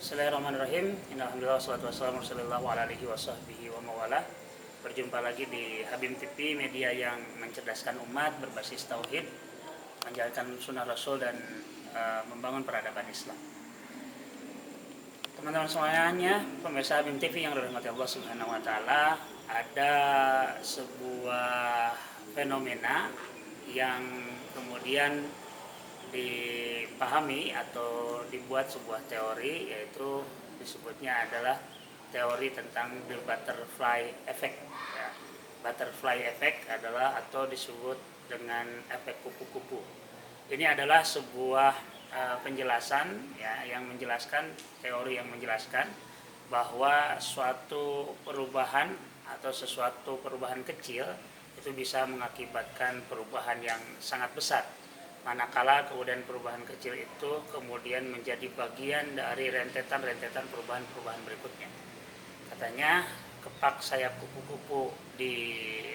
Bismillahirrahmanirrahim. Innalhamdulillah wassalatu wassalamu ala alihi wasahbihi wa mawala. Berjumpa lagi di Habim TV, media yang mencerdaskan umat, berbasis tauhid, menjalankan sunnah Rasul dan membangun peradaban Islam. Teman-teman semuanya, pemirsa Habim TV yang dirahmati Allah Subhanahu wa taala, ada sebuah fenomena yang kemudian dipahami atau dibuat sebuah teori, yaitu disebutnya adalah teori tentang the butterfly effect ya. Butterfly effect adalah atau disebut dengan efek kupu-kupu. Ini adalah sebuah penjelasan ya, yang menjelaskan, teori yang menjelaskan bahwa suatu perubahan atau sesuatu perubahan kecil itu bisa mengakibatkan perubahan yang sangat besar, manakala kemudian perubahan kecil itu kemudian menjadi bagian dari rentetan perubahan-perubahan berikutnya. Katanya kepak sayap kupu-kupu di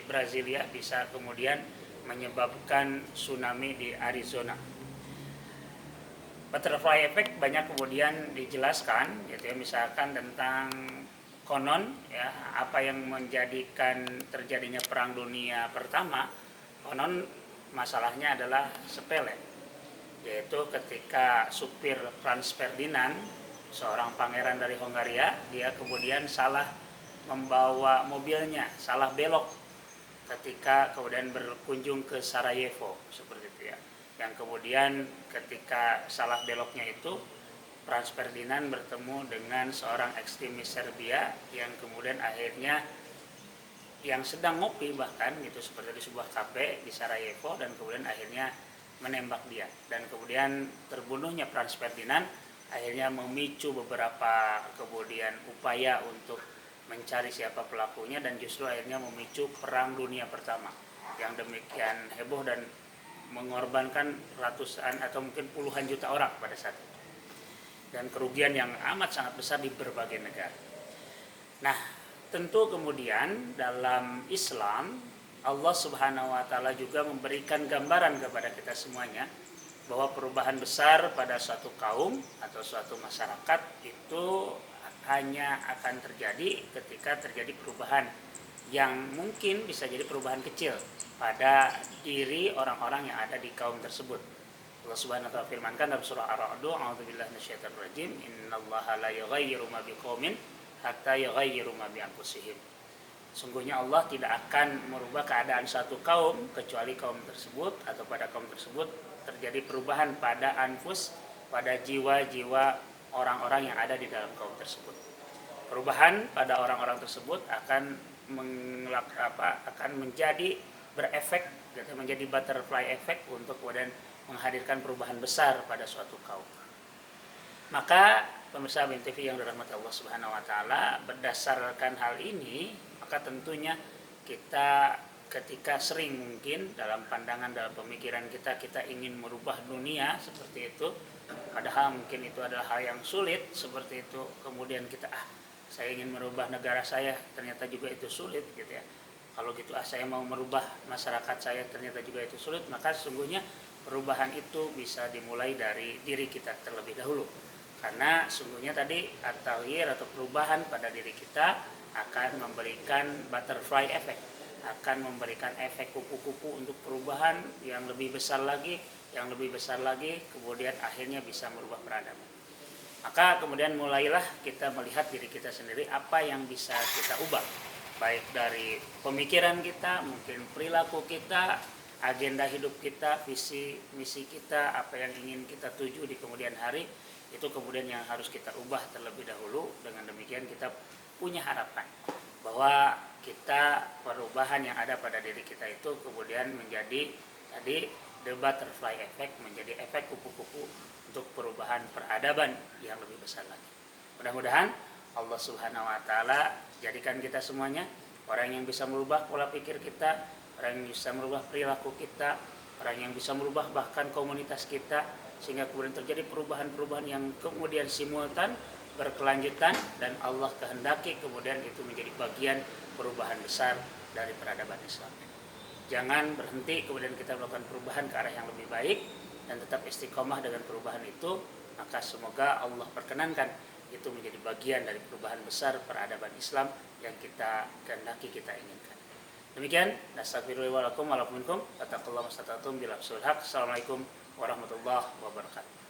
Brasilia bisa kemudian menyebabkan tsunami di Arizona. Butterfly effect banyak kemudian dijelaskan, gitu ya, misalkan tentang konon ya, apa yang menjadikan terjadinya Perang Dunia Pertama. Konon masalahnya adalah sepele, yaitu ketika supir Franz Ferdinand, seorang pangeran dari Hongaria, dia kemudian salah membawa mobilnya, salah belok ketika kemudian berkunjung ke Sarajevo, seperti itu ya. Yang kemudian ketika salah beloknya itu, Franz Ferdinand bertemu dengan seorang ekstremis Serbia yang kemudian akhirnya yang sedang ngopi bahkan gitu, seperti di sebuah kafe di Sarajevo, dan kemudian akhirnya menembak dia, dan kemudian terbunuhnya Franz Ferdinand akhirnya memicu beberapa kemudian upaya untuk mencari siapa pelakunya, dan justru akhirnya memicu Perang Dunia Pertama yang demikian heboh dan mengorbankan ratusan atau mungkin puluhan juta orang pada saat itu, dan kerugian yang amat sangat besar di berbagai negara. Nah, tentu kemudian dalam Islam Allah Subhanahu wa taala juga memberikan gambaran kepada kita semuanya bahwa perubahan besar pada suatu kaum atau suatu masyarakat itu hanya akan terjadi ketika terjadi perubahan yang mungkin bisa jadi perubahan kecil pada diri orang-orang yang ada di kaum tersebut. Allah Subhanahu wa taala firmankan dalam surah Ar-Ra'd, "A'udzubillahi minasyaitonir rajim, innallaha la yughayyiru ma biqaumin hatta yughayyiru ma bi anfusihim." Sungguhnya Allah tidak akan merubah keadaan satu kaum kecuali kaum tersebut atau pada kaum tersebut terjadi perubahan pada anfus, pada jiwa-jiwa orang-orang yang ada di dalam kaum tersebut. Perubahan pada orang-orang tersebut akan menjadi berefek, menjadi butterfly effect untuk kemudian menghadirkan perubahan besar pada suatu kaum. Maka pemirsa Habim TV yang dirahmati Allah Subhanahu wa taala, berdasarkan hal ini, maka tentunya kita ketika sering mungkin dalam pandangan, dalam pemikiran kita ingin merubah dunia seperti itu, padahal mungkin itu adalah hal yang sulit seperti itu. Kemudian kita saya ingin merubah negara saya, ternyata juga itu sulit gitu ya. Kalau gitu saya mau merubah masyarakat saya, ternyata juga itu sulit. Maka sesungguhnya perubahan itu bisa dimulai dari diri kita terlebih dahulu. Karena sungguhnya tadi at-taghyir atau perubahan pada diri kita akan memberikan butterfly effect, akan memberikan efek kupu-kupu untuk perubahan yang lebih besar lagi, kemudian akhirnya bisa merubah peradaban. Maka kemudian mulailah kita melihat diri kita sendiri, apa yang bisa kita ubah, baik dari pemikiran kita, mungkin perilaku kita, agenda hidup kita, visi misi kita, apa yang ingin kita tuju di kemudian hari, itu kemudian yang harus kita ubah terlebih dahulu. Dengan demikian kita punya harapan bahwa kita, perubahan yang ada pada diri kita itu kemudian menjadi tadi the butterfly effect, menjadi efek kupu-kupu untuk perubahan peradaban yang lebih besar lagi. Mudah-mudahan Allah Subhanahu wa taala jadikan kita semuanya orang yang bisa merubah pola pikir kita, orang yang bisa merubah perilaku kita, orang yang bisa merubah bahkan komunitas kita, sehingga kemudian terjadi perubahan-perubahan yang kemudian simultan, berkelanjutan, dan Allah kehendaki kemudian itu menjadi bagian perubahan besar dari peradaban Islam. Jangan berhenti kemudian kita melakukan perubahan ke arah yang lebih baik dan tetap istiqomah dengan perubahan itu. Maka semoga Allah perkenankan itu menjadi bagian dari perubahan besar peradaban Islam yang kita kehendaki, kita inginkan. Demikian, nastaghfirullahaladzim wa lakum wa lakum minkum, wattaqullah mastata'tum bil haq. Assalamualaikum warahmatullahi wabarakatuh.